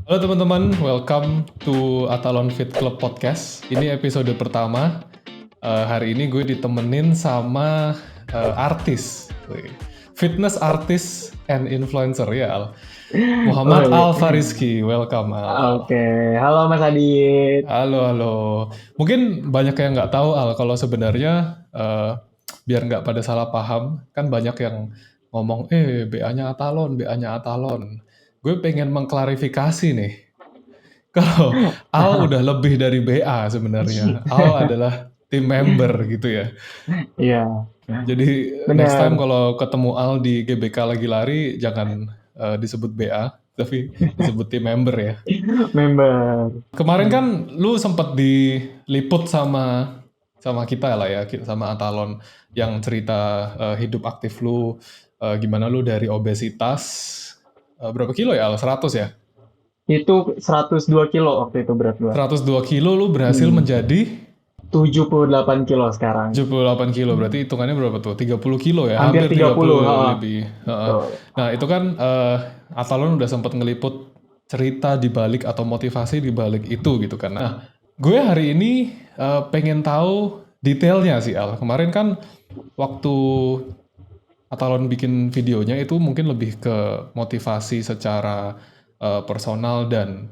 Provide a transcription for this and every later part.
Halo teman-teman, welcome to Atalon Fit Club Podcast. Ini episode pertama. Hari ini gue ditemenin sama artis, fitness artis and influencer ya Al. Muhammad Woi, Al Fariski, welcome Al. oke. Halo Mas Adit. Halo. Mungkin banyak yang nggak tahu Al, kalau sebenarnya biar nggak pada salah paham, kan banyak yang ngomong, BA-nya Atalon, BA-nya Atalon. Gue pengen mengklarifikasi nih. Kalau Al udah lebih dari BA sebenarnya. Al adalah tim member gitu ya. Iya, Jadi next time benar. kalau ketemu Al di GBK lagi lari, jangan disebut BA, tapi disebut tim member ya. Member. Kemarin kan lu sempat diliput sama sama kita lah ya, sama Atalon yang cerita hidup aktif lu, gimana lu dari obesitas, berapa kilo ya Al? 100 ya? Itu 102 kilo waktu itu berat gua. 102 kilo lu berhasil Hmm. menjadi 78 kilo sekarang. 78 kilo, berarti hitungannya berapa tuh? 30 kilo ya, Hampir hampir 30. 30 Ha. lebih. Heeh. Betul. Nah itu kan Atalon udah sempat ngeliput cerita di balik atau motivasi di balik itu gitu kan. Nah gue hari ini pengen tahu detailnya sih Al. Kemarin kan waktu Atalon bikin videonya itu mungkin lebih ke motivasi secara personal dan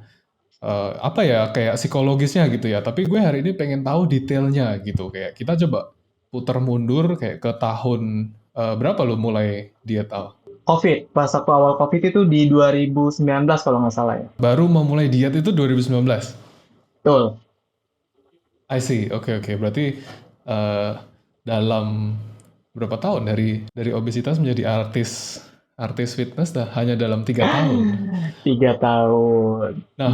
apa ya, kayak psikologisnya gitu ya. Tapi gue hari ini pengen tahu detailnya gitu. Kayak kita coba putar mundur kayak ke tahun berapa lu mulai diet Al? COVID, pas waktu awal COVID itu di 2019 kalau nggak salah ya. Baru memulai diet itu 2019. Betul. I see. Oke. Berarti eh, dalam berapa tahun dari obesitas menjadi artis artis fitness dah hanya dalam 3 tahun. 3 tahun. Nah,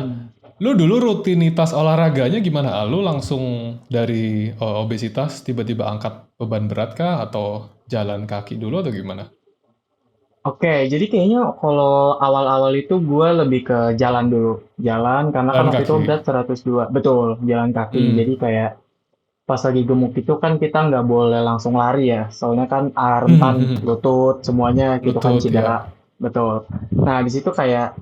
lu dulu rutinitas olahraganya gimana? Al? Lu langsung dari obesitas tiba-tiba angkat beban berat kah atau jalan kaki dulu atau gimana? Oke, jadi kayaknya kalau awal-awal itu gue lebih ke jalan dulu. Jalan, karena kan Jalan waktu itu kaki. berat 102. Betul, jalan kaki. Hmm. Jadi kayak pas lagi gemuk itu kan kita nggak boleh langsung lari ya. Soalnya kan rentan lutut, semuanya gitu kan Lutut cedera. ya. Betul. Nah, habis itu kayak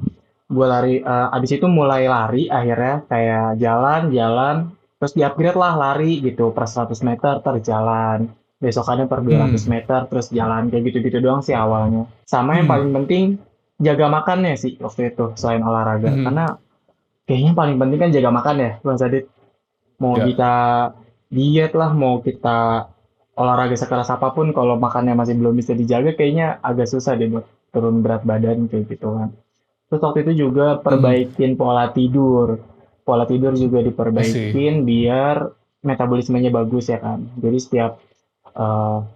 gue lari, habis itu mulai lari akhirnya kayak jalan-jalan. Terus di-upgrade lah lari gitu per 100 meter terjalan. Besokannya per 200 Hmm. meter terus jalan kayak gitu-gitu doang sih awalnya. Sama yang paling Hmm. penting jaga makannya sih waktu itu selain olahraga. Hmm. Karena kayaknya paling penting kan jaga makan ya, Bang Sadit. Mau Ya. kita diet lah, mau kita olahraga sekeras apapun, kalau makannya masih belum bisa dijaga, kayaknya agak susah deh buat turun berat badan kayak gitu kan. Terus waktu itu juga Hmm. perbaikin pola tidur. Pola tidur juga I see. diperbaikin biar metabolismenya bagus ya kan. Jadi setiap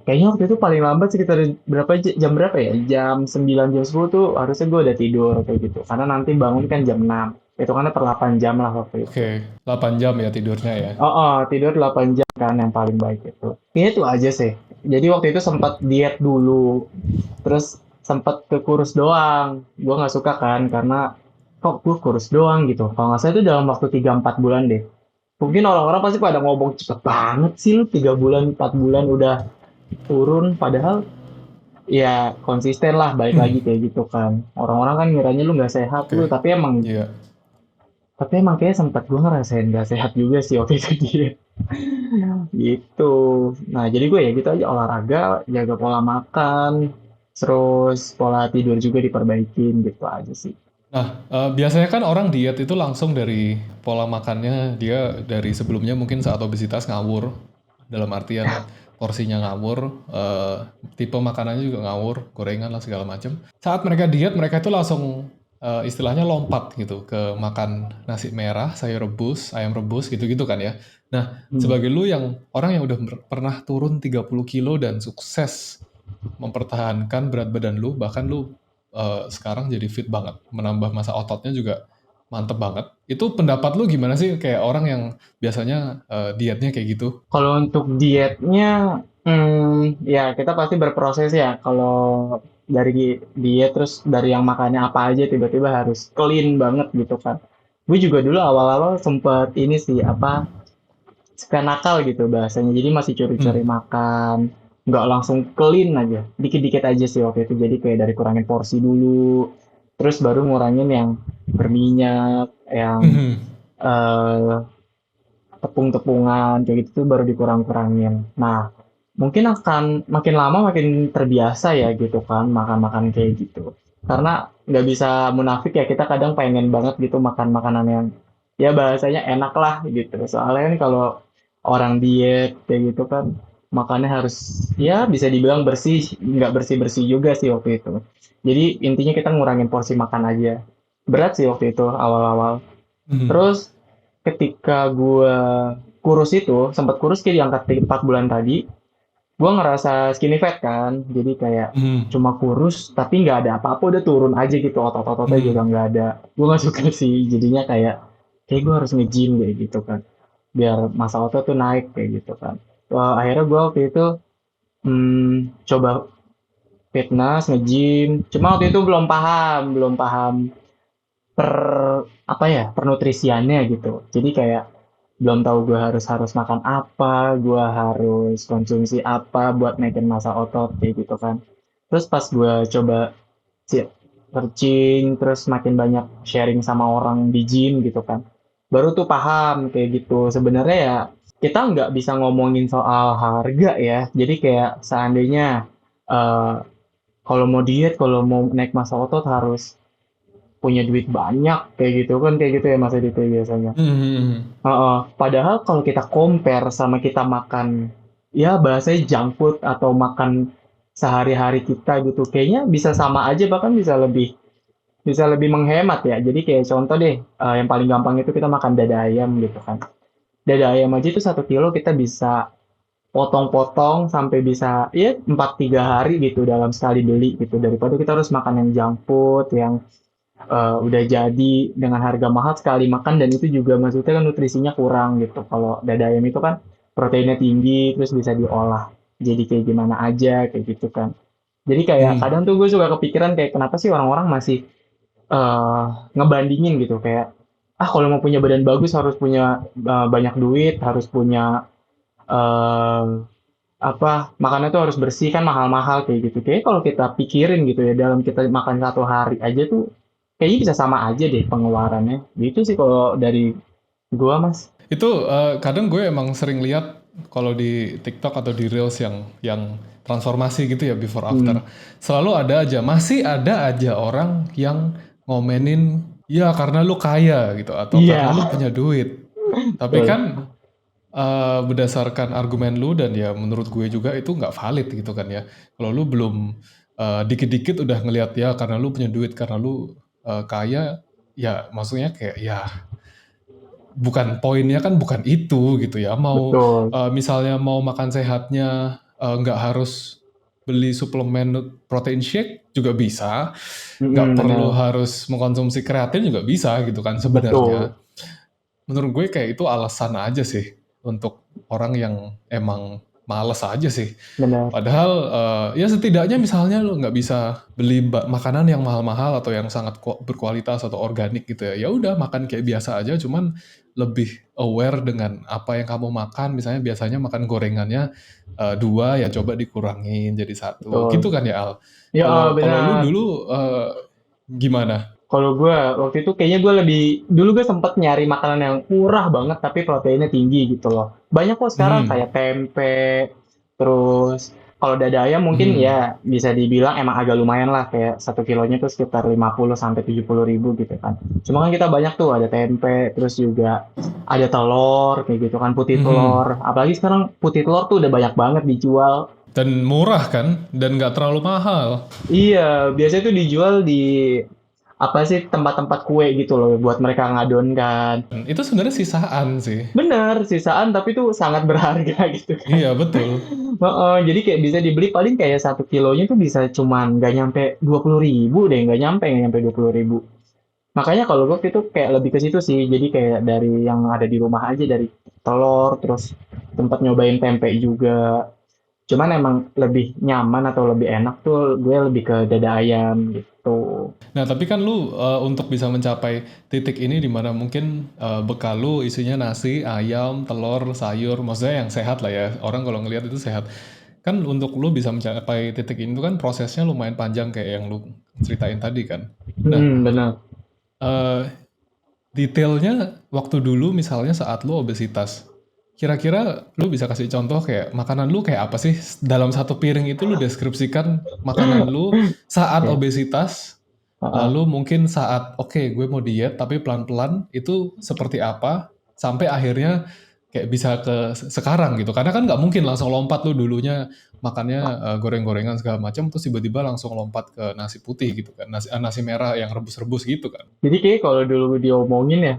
kayaknya waktu itu paling lambat sekitar berapa jam berapa ya? Jam 9 jam 10 tuh harusnya gue udah tidur kayak gitu. Karena nanti bangun kan jam 6. Itu kan per 8 jam lah waktu itu. Oke. 8 jam ya tidurnya ya. Tidur 8 jam kan yang paling baik itu. Kayaknya itu aja sih. Jadi waktu itu sempat diet dulu. Terus sempat ke kurus doang. Gue nggak suka kan karena kok gue kurus doang gitu. Kalau nggak salah itu dalam waktu 3-4 bulan deh. Mungkin orang-orang pasti pada ngomong cepet banget sih lu 3 bulan 4 bulan udah turun. Padahal ya konsisten lah balik lagi kayak gitu kan. Orang-orang kan ngiranya lu nggak sehat lu Oke. Iya. tapi emang kayak sempat gue ngerasain nggak sehat juga sih waktu itu dia. Gitu. Nah, jadi gue ya gitu aja olahraga, jaga pola makan, terus pola tidur juga diperbaikin gitu aja sih. Nah, biasanya kan orang diet itu langsung dari pola makannya, dia dari sebelumnya mungkin saat obesitas ngawur, dalam artian porsinya ngawur, tipe makanannya juga ngawur, gorengan lah segala macam. Saat mereka diet, mereka itu langsung istilahnya lompat gitu ke makan nasi merah, sayur rebus, ayam rebus gitu-gitu kan ya. Nah, Hmm. sebagai lu yang orang yang udah pernah turun 30 kilo dan sukses mempertahankan berat badan lu, bahkan lu sekarang jadi fit banget, menambah massa ototnya juga mantep banget. Itu pendapat lu gimana sih kayak orang yang biasanya dietnya kayak gitu? Kalau untuk dietnya, ya kita pasti berproses ya. Kalau dari diet terus dari yang makannya apa aja tiba-tiba harus clean banget gitu kan. Gue juga dulu awal-awal sempet ini sih apa suka nakal gitu bahasanya. Jadi masih curi-curi Hmm. makan, nggak langsung clean aja. Dikit-dikit aja sih waktu itu. Jadi kayak dari kurangin porsi dulu. terus baru ngurangin yang berminyak, yang Mhm. eh, tepung-tepungan kayak gitu tuh baru dikurang-kurangin. Nah, mungkin akan makin lama makin terbiasa ya gitu kan makan-makan kayak gitu. Karena nggak bisa munafik ya kita kadang pengen banget gitu makan makanan yang ya bahasanya enak lah gitu. Soalnya kan kalau orang diet kayak gitu kan makannya harus ya bisa dibilang bersih, nggak bersih-bersih juga sih waktu itu. Jadi intinya kita ngurangin porsi makan aja. Berat sih waktu itu awal-awal. Mhm. Terus ketika gue kurus itu, sempat kurus kayak di angka 4 bulan tadi, gue ngerasa skinny fat kan. Jadi kayak Mhm. cuma kurus, tapi nggak ada apa-apa, udah turun aja gitu, otot-ototnya juga Mhm. nggak ada. Gue nggak suka sih, jadinya kayak gue harus nge-gym kayak gitu kan. Biar massa otot tuh naik kayak gitu kan. Wah, akhirnya gue waktu itu coba fitness, nge-gym. Cuma waktu itu belum paham per apa ya pernutrisiannya gitu jadi kayak belum tahu gue harus harus makan apa gue harus konsumsi apa buat naikin massa otot kayak gitu kan terus pas gue coba searching terus makin banyak sharing sama orang di gym gitu kan baru tuh paham kayak gitu sebenarnya ya kita nggak bisa ngomongin soal harga ya jadi kayak seandainya eh, kalau mau diet kalau mau naik massa otot harus punya duit banyak kayak gitu ya Mas Aditya biasanya. Mhm. Heeh. Padahal kalau kita compare sama kita makan ya bahasanya junk food atau makan sehari-hari kita gitu, kayaknya bisa sama aja bahkan bisa lebih menghemat ya. Jadi kayak contoh deh, yang paling gampang itu kita makan dada ayam gitu kan. Dada ayam aja itu 1 kilo kita bisa potong-potong sampai bisa ya 4-3 hari gitu dalam sekali beli gitu daripada kita harus makan yang junk food yang udah jadi dengan harga mahal sekali makan dan itu juga maksudnya kan nutrisinya kurang gitu. Kalau dada ayam itu kan proteinnya tinggi terus bisa diolah jadi kayak gimana aja kayak gitu kan. Jadi kayak Mhm. kadang tuh gue suka kepikiran kayak kenapa sih orang-orang masih eh, ngebandingin gitu kayak kalau mau punya badan bagus harus punya banyak duit, harus punya eh, apa makannya tuh harus bersih kan mahal-mahal kayak gitu. Kayak kalau kita pikirin gitu ya dalam kita makan 1 hari aja tuh kayaknya bisa sama aja deh pengeluarannya. Gitu sih kalau dari gua Mas. Itu kadang gue emang sering lihat kalau di TikTok atau di Reels yang transformasi gitu ya before Hmm. after. Selalu ada aja, masih ada aja orang yang ngomenin ya karena lu kaya gitu atau Iya, karena lu punya duit. Tapi betul. kan berdasarkan argumen lu dan ya menurut gue juga itu nggak valid gitu kan ya. Kalau lu belum dikit-dikit udah ngelihat ya karena lu punya duit, karena lu kaya, ya maksudnya kayak ya bukan poinnya kan bukan itu gitu ya. Mau Betul. misalnya mau makan sehatnya nggak harus beli suplemen protein shake juga bisa, nggak perlu Bener. harus mengkonsumsi kreatin juga bisa gitu kan Betul. sebenarnya. Menurut gue kayak itu alasan aja sih untuk orang yang emang males aja sih. Bener. Padahal ya setidaknya misalnya lo nggak bisa beli makanan yang mahal-mahal atau yang sangat berkualitas atau organik gitu ya. Ya udah makan kayak biasa aja, cuman lebih aware dengan apa yang kamu makan. Misalnya biasanya makan gorengannya dua ya coba dikurangin jadi satu. Gitu Betul. kan ya Al. Ya Kalau kalau lu benar. dulu gimana? Kalau gue waktu itu kayaknya gue lebih dulu gue sempet nyari makanan yang murah banget tapi proteinnya tinggi gitu loh. Banyak kok sekarang Hmm, kayak tempe, terus kalau dada ayam mungkin hmm, ya bisa dibilang emang agak lumayan lah kayak 1 kilonya tuh sekitar 50 sampai 70 ribu gitu kan. Cuma kan kita banyak tuh ada tempe, terus juga ada telur kayak gitu kan putih hmm. telur. Apalagi sekarang putih telur tuh udah banyak banget dijual. Dan murah kan, dan nggak terlalu mahal. Iya, biasanya tuh dijual di apa sih tempat-tempat kue gitu loh buat mereka ngadon kan. Itu sebenarnya sisaan sih. Bener, sisaan tapi tuh sangat berharga gitu kan. Iya betul. Heeh, jadi kayak bisa dibeli paling kayak 1 kilonya tuh bisa cuman nggak nyampe 20 ribu deh, nggak nyampe 20 ribu. Makanya kalau gue itu kayak lebih ke situ sih, jadi kayak dari yang ada di rumah aja dari telur, terus tempat nyobain tempe juga. Cuman emang lebih nyaman atau lebih enak tuh gue lebih ke dada ayam gitu. Nah tapi kan lu untuk bisa mencapai titik ini di mana mungkin bekal lu isinya nasi, ayam, telur, sayur, maksudnya yang sehat lah ya. Orang kalau ngelihat itu sehat. kan untuk lu bisa mencapai titik ini tuh kan prosesnya lumayan panjang kayak yang lu ceritain tadi kan. Nah, Benar. eh, detailnya waktu dulu misalnya saat lu obesitas, kira-kira lu bisa kasih contoh kayak makanan lu kayak apa sih dalam satu piring itu lu deskripsikan makanan lu saat Ya. obesitas, Heeh. lalu mungkin saat oke gue mau diet tapi pelan-pelan itu seperti apa sampai akhirnya kayak bisa ke sekarang gitu. Karena kan nggak mungkin langsung lompat lu dulunya makannya goreng-gorengan segala macam terus tiba-tiba langsung lompat ke nasi putih gitu kan. Nasi merah yang rebus-rebus gitu kan. Jadi kayak kalau dulu diomongin ya,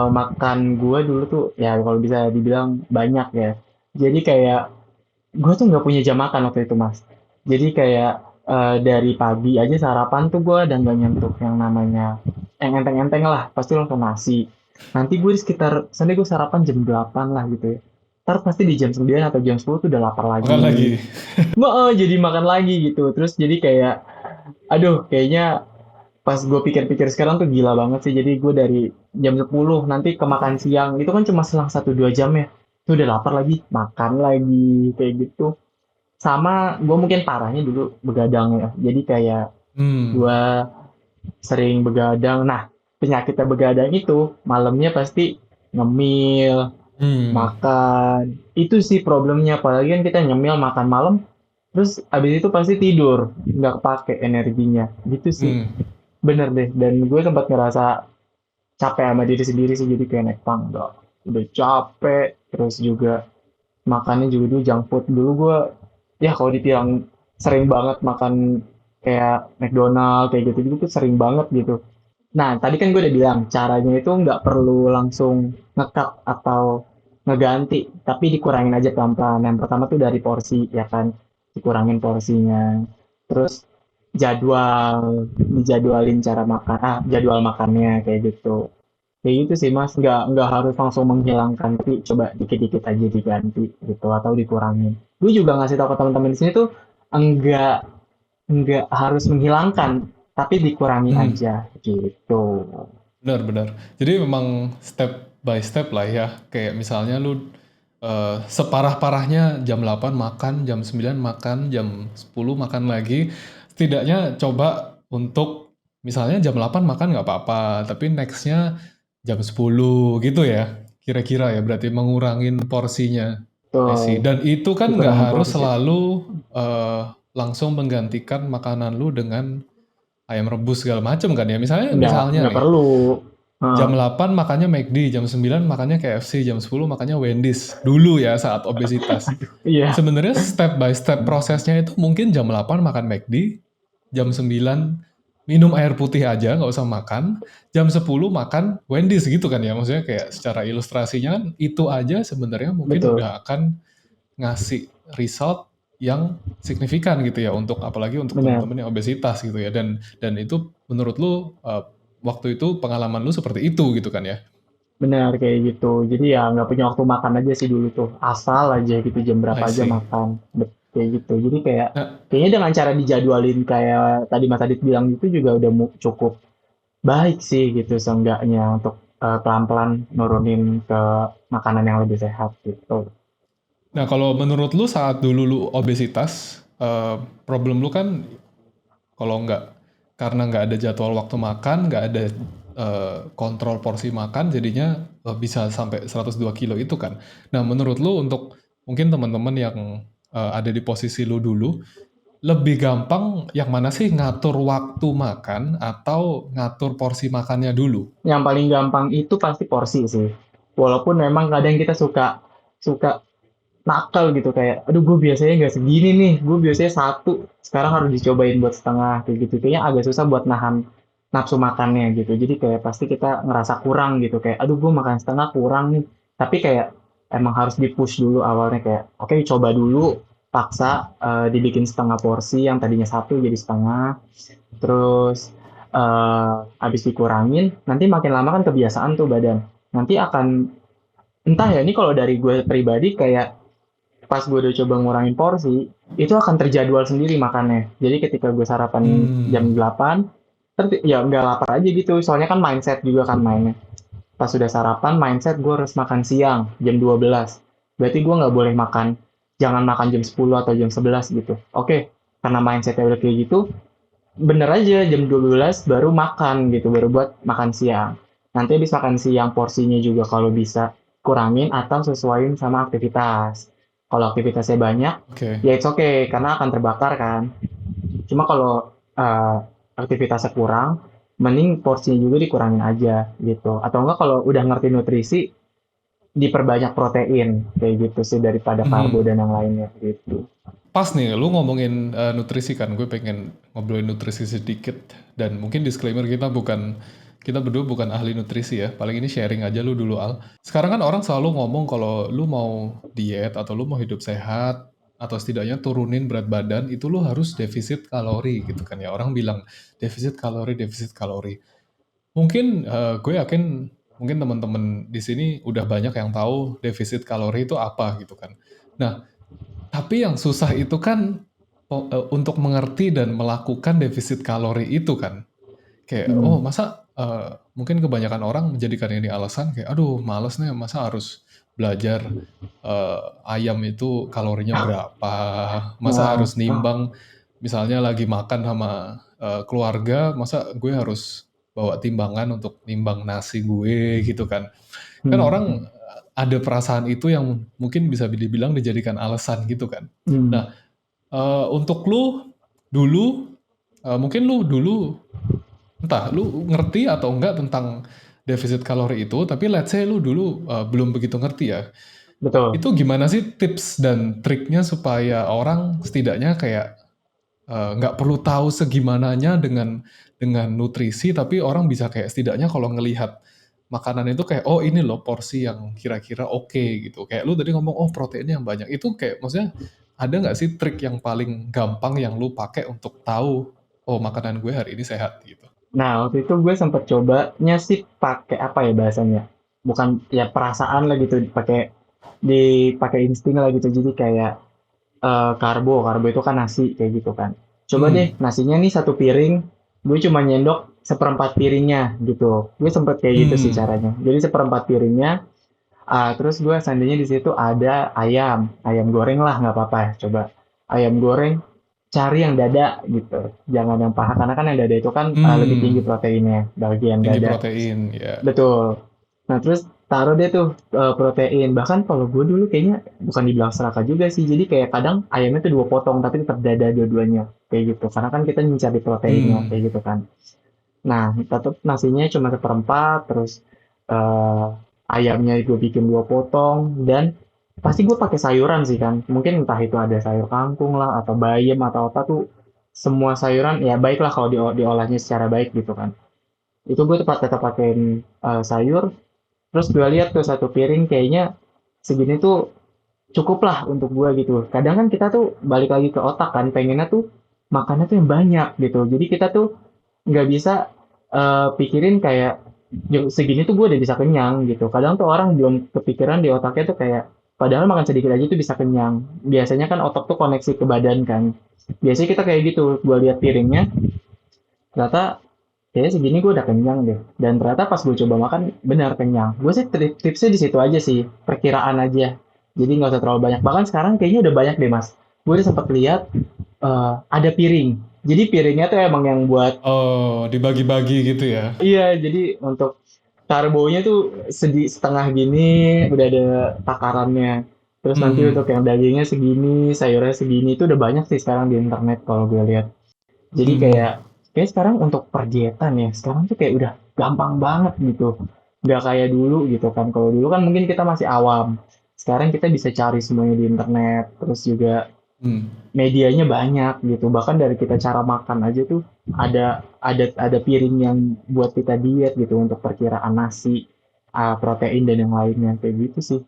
makan gue dulu tuh ya kalau bisa dibilang banyak ya. Jadi kayak gue tuh nggak punya jam makan waktu itu mas. Jadi kayak dari pagi aja sarapan tuh gue dan gak nyentuh yang namanya yang enteng-enteng lah. Pasti langsung nasi. Nanti gue di sekitar, misalnya gue sarapan jam 8 lah gitu ya. Ntar pasti di jam 9 atau jam 10 tuh udah lapar Makan lagi. lagi. Jadi makan lagi gitu. Terus jadi kayak, aduh kayaknya pas gue pikir-pikir sekarang tuh gila banget sih. Jadi gue dari jam 10 nanti ke makan siang. Itu kan cuma selang 1-2 jam ya. Itu udah lapar lagi, makan lagi, kayak gitu. Sama gue mungkin parahnya dulu begadang ya. Jadi kayak Hmm. gue sering begadang. Nah, penyakitnya begadang itu malamnya pasti ngemil, Hmm. makan. Itu sih problemnya. Apalagi kan kita nyemil makan malam, terus abis itu pasti tidur, nggak kepake energinya. Gitu sih. Hmm. Bener deh. Dan gue sempat ngerasa capek sama diri sendiri sih. Jadi kayak naik tangga. Udah capek. Terus juga makannya juga dulu junk food. Dulu gue, ya kalau dibilang sering banget makan kayak McDonald kayak gitu gitu tuh sering banget gitu. Nah tadi kan gue udah bilang caranya itu nggak perlu langsung ngekat atau ngeganti, tapi dikurangin aja pelan-pelan. Yang pertama tuh dari porsi ya kan, dikurangin porsinya. Terus dijadwalin cara makan, jadwal makannya kayak gitu. Kayak gitu sih mas, nggak harus langsung menghilangkan, tapi coba dikit-dikit aja diganti gitu atau dikurangin. Gue juga ngasih tahu ke teman-teman di sini tuh enggak enggak harus menghilangkan, tapi dikurangi Hmm. aja gitu. Benar, benar. Jadi memang step by step lah ya. Kayak misalnya lu separah-parahnya jam 8 makan, jam 9 makan, jam 10 makan lagi. Setidaknya coba untuk misalnya jam 8 makan nggak apa-apa, tapi nextnya jam 10 gitu ya. Kira-kira ya berarti mengurangin porsinya. I see. Tuh, Dan itu kan nggak dikurangin harus porsi. selalu eh, langsung menggantikan makanan lu dengan ayam rebus segala macam kan ya. Misalnya misalnya Nggak nih, perlu. Heeh. jam 8 makannya McD, jam 9 makannya KFC, jam 10 makannya Wendy's. Dulu ya saat obesitas. Iya, Sebenarnya step by step prosesnya itu mungkin jam 8 makan McD, jam 9 minum air putih aja, nggak usah makan, jam 10 makan Wendy's gitu kan ya. Maksudnya kayak secara ilustrasinya kan itu aja sebenarnya mungkin betul. udah akan ngasih result yang signifikan gitu ya untuk apalagi untuk Benar. teman-teman yang obesitas gitu ya dan itu menurut lu waktu itu pengalaman lu seperti itu gitu kan ya. Benar kayak gitu. Jadi ya nggak punya waktu makan aja sih dulu tuh. Asal aja gitu jam berapa I aja see. makan. Kayak gitu. Jadi kayak Nah, kayaknya dengan cara dijadwalin kayak tadi Mas Adit bilang gitu juga udah cukup baik sih gitu seenggaknya untuk pelan-pelan nurunin ke makanan yang lebih sehat gitu. nah, kalau menurut lu saat dulu lu obesitas, problem lu kan kalau nggak karena nggak ada jadwal waktu makan, nggak ada kontrol porsi makan, jadinya bisa sampai 102 kilo itu kan. Nah, menurut lu untuk mungkin teman-teman yang ada di posisi lu dulu, lebih gampang yang mana sih ngatur waktu makan atau ngatur porsi makannya dulu? Yang paling gampang itu pasti porsi sih. Walaupun memang kadang kita suka suka nakal gitu kayak, aduh gue biasanya nggak segini nih, gue biasanya satu, sekarang harus dicobain buat setengah kayak gitu. Kayaknya agak susah buat nahan nafsu makannya gitu. Jadi kayak pasti kita ngerasa kurang gitu kayak, aduh gue makan setengah kurang nih. Tapi kayak emang harus di-push dulu awalnya kayak, oke coba dulu, paksa dibikin setengah porsi yang tadinya satu jadi setengah, terus habis dikurangin, nanti makin lama kan kebiasaan tuh badan. Nanti akan entah ya ini kalau dari gue pribadi kayak pas gue udah coba ngurangin porsi, itu akan terjadwal sendiri makannya. Jadi ketika gue sarapan Hmm. jam 8, ya nggak lapar aja gitu. Soalnya kan mindset juga kan mainnya. Pas sudah sarapan, mindset gue harus makan siang jam 12. Berarti gue nggak boleh makan jangan makan jam 10 atau jam 11 gitu. Oke, karena mindsetnya udah kayak gitu, bener aja jam 12 baru makan gitu, baru buat makan siang. Nanti habis makan siang porsinya juga kalau bisa kurangin atau sesuaiin sama aktivitas. Kalau aktivitasnya banyak, Oke. ya it's okay karena akan terbakar kan. Cuma kalau aktivitasnya kurang, mending porsinya juga dikurangin aja gitu. Atau enggak kalau udah ngerti nutrisi, diperbanyak protein kayak gitu sih daripada karbo Mhm. dan yang lainnya gitu. Pas nih, lu ngomongin nutrisi kan, gue pengen ngobrolin nutrisi sedikit dan mungkin disclaimer kita berdua bukan ahli nutrisi ya. Paling ini sharing aja lu dulu Al. Sekarang kan orang selalu ngomong kalau lu mau diet atau lu mau hidup sehat atau setidaknya turunin berat badan itu lu harus defisit kalori gitu kan ya. Orang bilang defisit kalori, defisit kalori. Mungkin gue yakin mungkin teman-teman di sini udah banyak yang tahu defisit kalori itu apa gitu kan. Nah, tapi yang susah itu kan untuk mengerti dan melakukan defisit kalori itu kan. Kayak, oh Hmm. masa mungkin kebanyakan orang menjadikan ini alasan kayak, aduh males nih masa harus belajar ayam itu kalorinya berapa, masa Nah, harus nimbang misalnya lagi makan sama keluarga, masa gue harus bawa timbangan untuk nimbang nasi gue gitu kan. Kan hmm, orang ada perasaan itu yang mungkin bisa dibilang dijadikan alasan gitu kan. hmm, Nah, untuk lu dulu, mungkin lu dulu entah lu ngerti atau enggak tentang defisit kalori itu, tapi let's say lu dulu belum begitu ngerti ya. betul. Itu gimana sih tips dan triknya supaya orang setidaknya kayak nggak perlu tahu segimananya dengan nutrisi, tapi orang bisa kayak setidaknya kalau ngelihat makanan itu kayak oh ini loh porsi yang kira-kira oke gitu. Kayak lu tadi ngomong oh proteinnya yang banyak. Itu kayak maksudnya ada nggak sih trik yang paling gampang yang lu pakai untuk tahu oh makanan gue hari ini sehat gitu. Nah, waktu itu gue sempet cobanya sih pakai apa ya bahasanya? Bukan ya perasaan lah gitu, dipakai insting lah gitu. Jadi kayak karbo itu kan nasi kayak gitu kan. Coba deh Hmm. nasinya nih satu piring, gue cuma nyendok seperempat piringnya gitu. Gue sempet kayak gitu sih Hmm. caranya. Jadi seperempat piringnya, terus gue seandainya di situ ada ayam goreng lah nggak apa-apa. Coba ayam goreng, cari yang dada gitu. Jangan yang paha karena kan yang dada itu kan lebih tinggi Hmm. proteinnya bagian Tinggi dada. protein ya. Betul. Nah, terus taruh deh tuh protein. Bahkan kalau gue dulu kayaknya bukan dibilang serakah juga sih. Jadi kayak kadang ayamnya tuh dua potong tapi tetap dada dua-duanya kayak gitu. Karena kan kita mencari proteinnya Hmm. kayak gitu kan. Nah, tetap nasinya cuma seperempat, terus eh ayamnya gue bikin dua potong dan pasti gue pakai sayuran sih kan. Mungkin entah itu ada sayur kangkung lah atau bayam atau apa tuh semua sayuran ya baiklah kalau diolahnya secara baik gitu kan. Itu gue tetap pakein sayur. Terus gue lihat tuh satu piring kayaknya segini tuh cukup lah untuk gue gitu. Kadang kan kita tuh balik lagi ke otak kan, pengennya tuh makannya tuh yang banyak gitu. Jadi kita tuh nggak bisa pikirin kayak segini tuh gue udah bisa kenyang gitu. Kadang tuh orang belum kepikiran di otaknya tuh kayak padahal makan sedikit aja tuh bisa kenyang. Biasanya kan otak tuh koneksi ke badan kan. Biasanya kita kayak gitu. Gue lihat piringnya, ternyata kayaknya segini gue udah kenyang deh. Dan ternyata pas gue coba makan, benar kenyang. Gue sih tipsnya di situ aja sih, perkiraan aja. Jadi nggak usah terlalu banyak. Bahkan sekarang kayaknya udah banyak deh mas. Gue udah sempat lihat ada piring. Jadi piringnya tuh emang yang buat, Oh, dibagi-bagi gitu ya. iya jadi untuk karbonya tuh setengah gini, udah ada takarannya. Terus nanti untuk Hmm. yang dagingnya segini, sayurnya segini, itu udah banyak sih sekarang di internet kalau gue lihat. Jadi Hmm. kayak sekarang untuk perdietan ya, sekarang tuh kayak udah gampang banget gitu. Nggak kayak dulu gitu kan. Kalau dulu kan mungkin kita masih awam. Sekarang kita bisa cari semuanya di internet. Terus juga Hmm. medianya banyak gitu. Bahkan dari kita cara makan aja tuh ada piring yang buat kita diet gitu untuk perkiraan nasi, protein dan yang lainnya kayak gitu sih.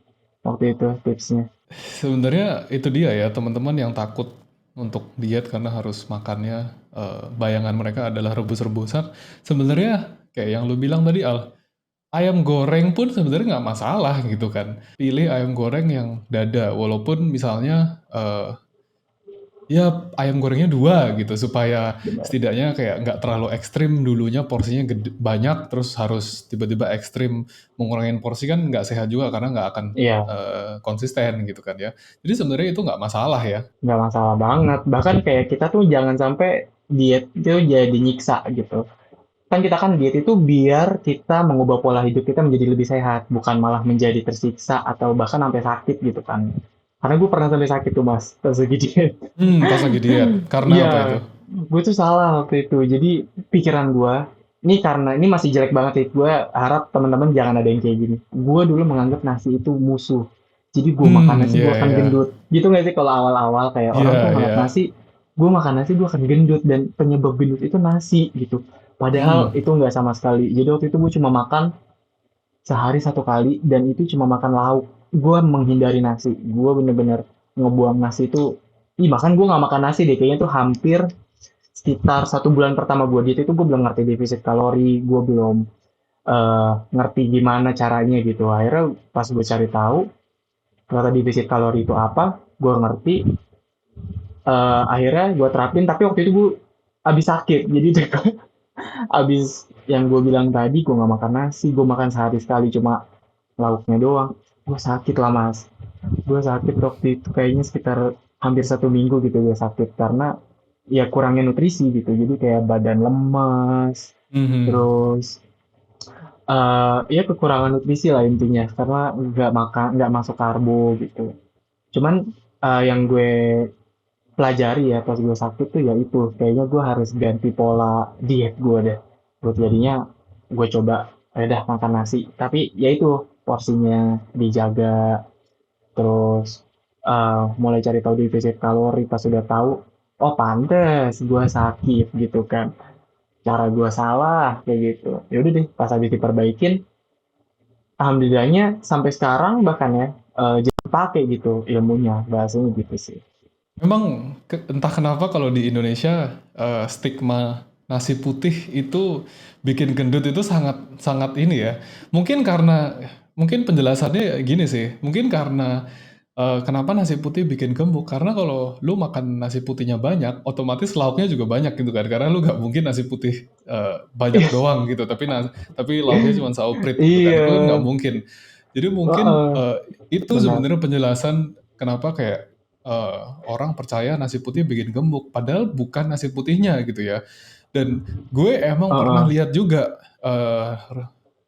Waktu itu tipsnya. Sebenarnya itu dia ya, teman-teman yang takut untuk diet karena harus makannya, bayangan mereka adalah rebus-rebusan. Sebenarnya kayak yang lu bilang tadi Al, ayam goreng pun sebenarnya nggak masalah gitu kan. Pilih ayam goreng yang dada, walaupun misalnya ya ayam gorengnya 2 gitu supaya Benar. setidaknya kayak nggak terlalu ekstrim dulunya porsinya banyak terus harus tiba-tiba ekstrim mengurangin porsi kan nggak sehat juga karena nggak akan Iya, konsisten gitu kan ya. Jadi sebenarnya itu nggak masalah ya. nggak masalah banget. Bahkan kayak kita tuh jangan sampai diet itu jadi nyiksa gitu. Kan kita kan diet itu biar kita mengubah pola hidup kita menjadi lebih sehat, bukan malah menjadi tersiksa atau bahkan sampai sakit gitu kan. Karena gue pernah sampai sakit tuh mas, pas lagi diet. Pas lagi diet. Karena apa itu? Iya, gue tuh salah waktu itu. Jadi pikiran gue, ini karena ini masih jelek banget sih. Gue harap teman-teman jangan ada yang kayak gini. Gue dulu menganggap nasi itu musuh. Jadi gue makan nasi Iya gue akan iya. gendut. Gitu nggak sih kalau awal-awal kayak Iya orang tuh iya. ngeliat nasi, gue makan nasi gue akan gendut dan penyebab gendut itu nasi gitu. Padahal Hmm. itu nggak sama sekali. Jadi waktu itu gue cuma makan sehari 1 kali dan itu cuma makan lauk. Gue menghindari nasi. Gue bener-bener ngebuang nasi itu. Ih, bahkan gue nggak makan nasi deh. Kayaknya tuh hampir sekitar 1 bulan pertama gue diet itu gue belum ngerti defisit kalori. Gue belum ngerti gimana caranya gitu. Akhirnya pas gue cari tahu ternyata defisit kalori itu apa, gue ngerti. Akhirnya gue terapin. Tapi waktu itu gue abis sakit. Jadi abis yang gue bilang tadi, gue nggak makan nasi. Gue makan sehari sekali cuma lauknya doang. Gue sakit lah mas. Gue sakit waktu itu kayaknya sekitar hampir 1 minggu gitu gue sakit karena ya kurangnya nutrisi gitu. Jadi kayak badan lemas, Mhm. terus ya kekurangan nutrisi lah intinya karena nggak masuk karbo gitu. Cuman yang gue pelajari ya pas gue sakit tuh ya itu kayaknya gue harus ganti pola diet gue deh. Buat jadinya gue coba ya udah makan nasi. Tapi ya itu porsinya dijaga. Terus mulai cari tahu defisit kalori pas sudah tahu, oh pantes gue sakit gitu kan. Cara gue salah kayak gitu. Ya udah deh, pas habis diperbaikin, alhamdulillahnya sampai sekarang bahkan ya jadi pakai gitu ilmunya, bahasanya gitu sih. Memang entah kenapa kalau di Indonesia stigma nasi putih itu bikin gendut itu sangat sangat ini ya. Mungkin karena mungkin penjelasannya gini sih. Mungkin karena kenapa nasi putih bikin gemuk? Karena kalau lu makan nasi putihnya banyak, otomatis lauknya juga banyak gitu kan. Karena lu nggak mungkin nasi putih banyak doang gitu, tapi lauknya cuma sauprit gitu kan. Iya, Itu kan nggak mungkin. Jadi mungkin heeh, itu benar. sebenarnya penjelasan kenapa kayak orang percaya nasi putih bikin gemuk, padahal bukan nasi putihnya gitu ya. Dan gue emang pernah Heeh, lihat juga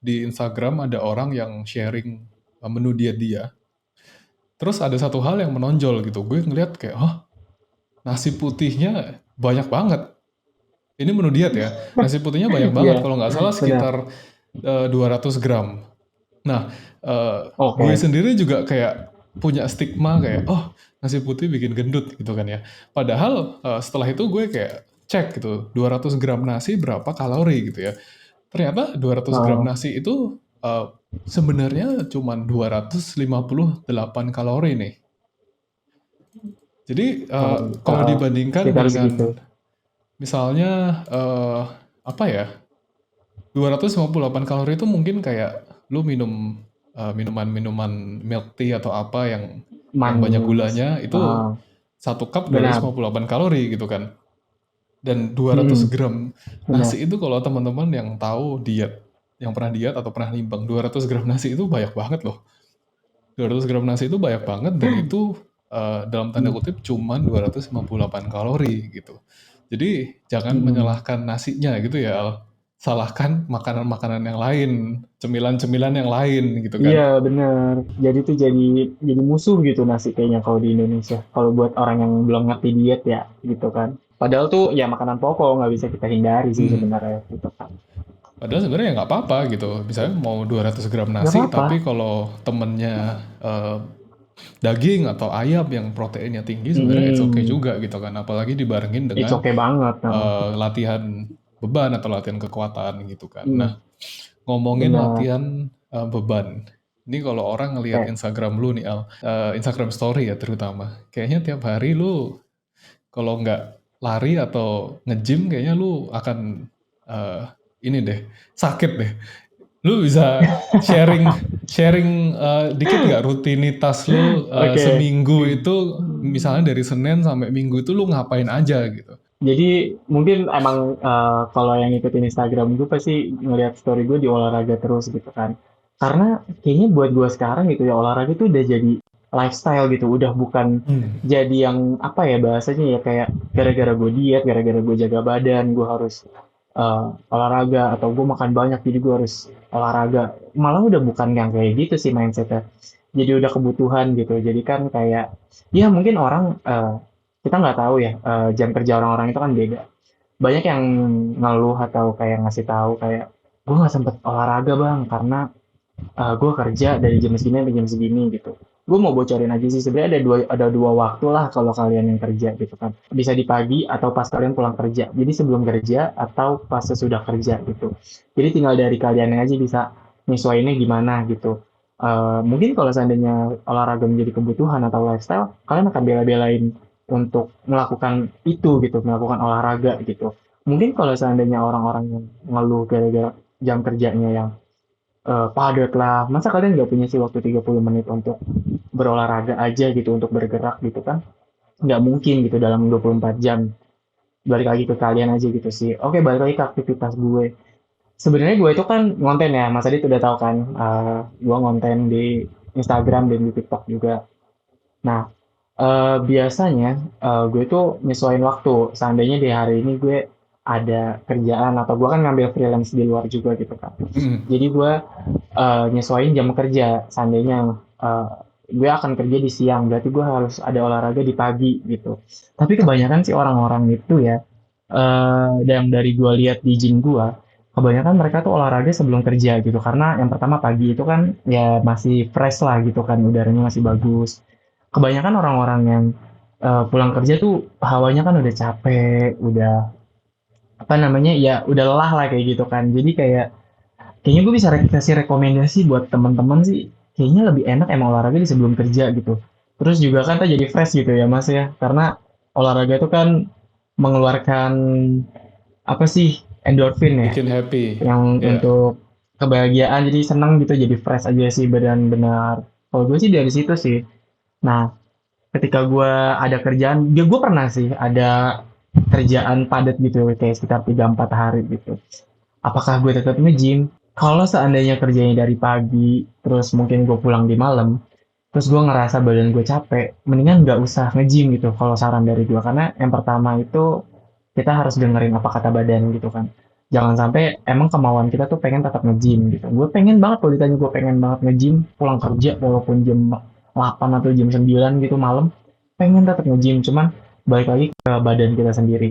di Instagram ada orang yang sharing menu diet dia. Terus ada satu hal yang menonjol gitu. Gue ngeliat kayak, oh nasi putihnya banyak banget. Ini menu diet ya. Nasi putihnya banyak banget. iya, Kalau nggak salah benar. sekitar 200 gram. Nah, gue Oke. sendiri juga kayak punya stigma kayak, oh nasi putih bikin gendut gitu kan ya. Padahal setelah itu gue kayak cek gitu, 200 gram nasi berapa kalori gitu ya. Ternyata 200 gram Heeh, nasi itu sebenarnya cuma 258 kalori nih. Jadi kalau heeh, dibandingkan sekitar segitu. dengan misalnya apa ya, 258 kalori itu mungkin kayak lu minum minuman-minuman milk tea atau apa yang banyak Manis. gulanya itu Heeh, satu cup benar. 258 kalori gitu kan. Dan 200 Mm-mm, gram benar. nasi itu kalau teman-teman yang tahu diet, yang pernah diet atau pernah nimbang 200 gram nasi itu banyak banget loh. 200 gram nasi itu banyak banget dan itu dalam tanda Mm, kutip cuman 258 kalori gitu. Jadi jangan mm-mm. menyalahkan nasinya gitu ya, Al. Salahkan makanan-makanan yang lain, cemilan-cemilan yang lain gitu Iya, kan. benar. Jadi tuh jadi musuh gitu nasi kayaknya kalau di Indonesia. Kalau buat orang yang belum ngerti diet ya, gitu kan. Padahal tuh ya makanan pokok nggak bisa kita hindari sih Hmm. sebenarnya gitu kan. Padahal sebenarnya ya nggak apa-apa gitu. Misalnya mau 200 gram Nggak nasi, apa-apa. tapi kalau temennya daging atau ayam yang proteinnya tinggi, sebenarnya it's okay Mm-mm. juga gitu kan. Apalagi dibarengin It's dengan okay banget. Nah. latihan beban atau latihan kekuatan gitu kan. Nah, Mm, ngomongin benar. latihan beban. Ini kalau orang ngelihat Kayak, Instagram lu nih Al, Instagram story ya terutama. Kayaknya tiap hari lu kalau nggak lari atau nge-gym kayaknya lu akan eh, ini deh, sakit deh. Lu bisa sharing sharing dikit nggak rutinitas lu oke. seminggu itu misalnya dari Senin sampai Minggu itu lu ngapain aja gitu. Jadi mungkin emang kalau yang ngikutin Instagram gue pasti ngeliat story gue di olahraga terus gitu kan. Karena kayaknya buat gue sekarang gitu ya olahraga itu udah jadi lifestyle gitu, udah bukan Hmm. jadi yang apa ya bahasanya ya kayak gara-gara gue diet, gara-gara gue jaga badan, gue harus olahraga atau gue makan banyak jadi gue harus olahraga. Malah udah bukan yang kayak gitu sih mindsetnya. Jadi udah kebutuhan gitu. Jadi kan kayak ya mungkin orang kita nggak tahu ya jam kerja orang-orang itu kan beda. Banyak yang ngeluh atau kayak ngasih tahu kayak gue nggak sempet olahraga bang karena gue kerja dari jam segini sampai jam segini gitu. Gue mau bocorin aja sih sebenarnya ada dua waktu lah kalau kalian yang kerja gitu kan. Bisa di pagi atau pas kalian pulang kerja. Jadi sebelum kerja atau pas sesudah kerja gitu. Jadi tinggal dari kalian aja bisa nyesuaiinnya gimana gitu. Mungkin kalau seandainya olahraga menjadi kebutuhan atau lifestyle, kalian akan bela-belain untuk melakukan itu gitu, melakukan olahraga gitu. Mungkin kalau seandainya orang-orang yang ngeluh gara-gara jam kerjanya yang padat lah. Masa kalian nggak punya sih waktu 30 menit untuk berolahraga aja gitu, untuk bergerak gitu kan? Nggak mungkin gitu dalam 24 jam. Balik lagi ke kalian aja gitu sih. Oke, balik lagi ke aktivitas gue. Sebenarnya gue itu kan ngonten ya, Mas Adit udah tahu kan. Gue ngonten di Instagram dan di TikTok juga. Nah, biasanya gue tuh nyesuaiin waktu. Seandainya di hari ini gue ada kerjaan atau gue kan ngambil freelance di luar juga gitu kan. Mm. Jadi gue nyesuaiin jam kerja. Seandainya eh, gue akan kerja di siang, berarti gue harus ada olahraga di pagi gitu. Tapi kebanyakan sih orang-orang itu ya, yang dari gue lihat di gym gue, kebanyakan mereka tuh olahraga sebelum kerja gitu. Karena yang pertama pagi itu kan ya masih fresh lah gitu kan, udaranya masih bagus. Kebanyakan orang-orang yang pulang kerja tuh hawanya kan udah capek, udah apa namanya ya udah lelah lah kayak gitu kan. Jadi kayaknya gue bisa kasih rekomendasi buat teman-teman sih. Kayaknya lebih enak emang olahraga di sebelum kerja gitu. Terus juga kan tuh jadi fresh gitu ya mas ya. Karena olahraga itu kan mengeluarkan apa sih endorfin ya. Bikin happy. Yang Ya. untuk kebahagiaan jadi seneng gitu jadi fresh aja sih badan benar. Kalau gue sih dari situ sih. Nah ketika gue ada kerjaan, ya gue pernah sih ada kerjaan padat gitu kayak sekitar 3-4 hari gitu. Apakah gue tetap nge-gym? Kalau seandainya kerjanya dari pagi, terus mungkin gue pulang di malam, terus gue ngerasa badan gue capek, mendingan nggak usah nge-gym gitu kalau saran dari gue. Karena yang pertama itu kita harus dengerin apa kata badan gitu kan. Jangan sampai emang kemauan kita tuh pengen tetap nge-gym gitu. Gue pengen banget kalau ditanya gue pengen banget nge-gym, pulang kerja walaupun jam 8 atau jam 9 gitu malam, pengen tetap nge-gym. Cuman balik lagi ke badan kita sendiri.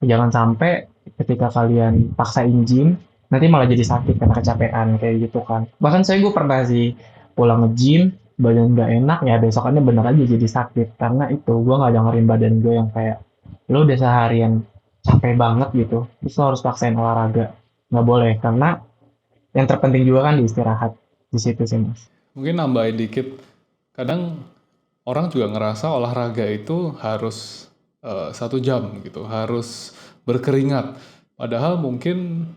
Jangan sampai ketika kalian paksain gym, nanti malah jadi sakit karena kecapean kayak gitu kan. Bahkan gue pernah sih pulang nge-gym, badan gak enak ya besokannya bener aja jadi sakit karena itu gue nggak dengerin badan gue yang kayak lo udah seharian capek banget gitu terus lo harus paksain olahraga nggak boleh karena yang terpenting juga kan di istirahat di situ sih mas. Mungkin nambahin dikit. Kadang orang juga ngerasa olahraga itu harus 1 jam gitu, harus berkeringat. Padahal mungkin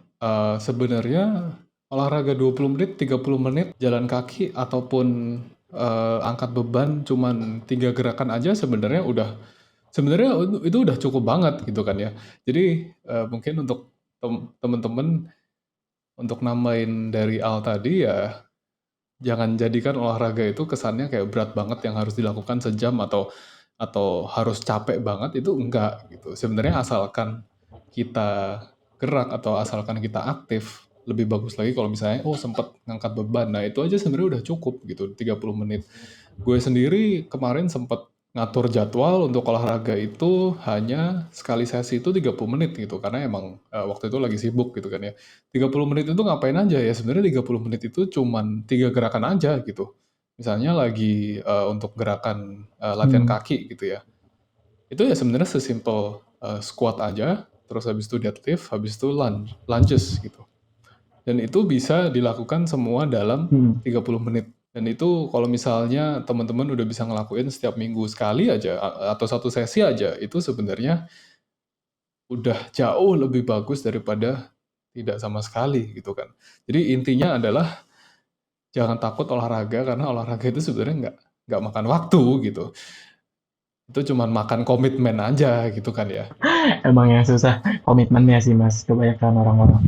sebenarnya olahraga 20 menit, 30 menit, jalan kaki ataupun angkat beban cuman 3 gerakan aja sebenarnya itu udah cukup banget gitu kan ya. Jadi mungkin untuk temen-temen untuk nambahin dari Al tadi ya jangan jadikan olahraga itu kesannya kayak berat banget yang harus dilakukan sejam atau harus capek banget itu enggak gitu. Sebenarnya asalkan kita gerak atau asalkan kita aktif, lebih bagus lagi kalau misalnya oh sempat ngangkat beban. Nah, itu aja sebenarnya udah cukup gitu 30 menit. Gue sendiri kemarin sempat ngatur jadwal untuk olahraga itu hanya sekali sesi itu 30 menit gitu karena emang waktu itu lagi sibuk gitu kan ya. 30 menit itu ngapain aja ya? Sebenarnya 30 menit itu cuman 3 gerakan aja gitu. Misalnya lagi untuk gerakan latihan Hmm. kaki gitu ya. Itu ya sebenarnya sesimpel squat aja, terus habis itu deadlift, habis itu lunges gitu. Dan itu bisa dilakukan semua dalam Hmm. 30 menit. Dan itu kalau misalnya teman-teman udah bisa ngelakuin setiap minggu sekali aja atau satu sesi aja, itu sebenarnya udah jauh lebih bagus daripada tidak sama sekali gitu kan. Jadi intinya adalah jangan takut olahraga karena olahraga itu sebenarnya nggak makan waktu gitu. Itu cuman makan komitmen aja gitu kan ya. Emang yang susah komitmennya sih mas, kebanyakan orang-orang.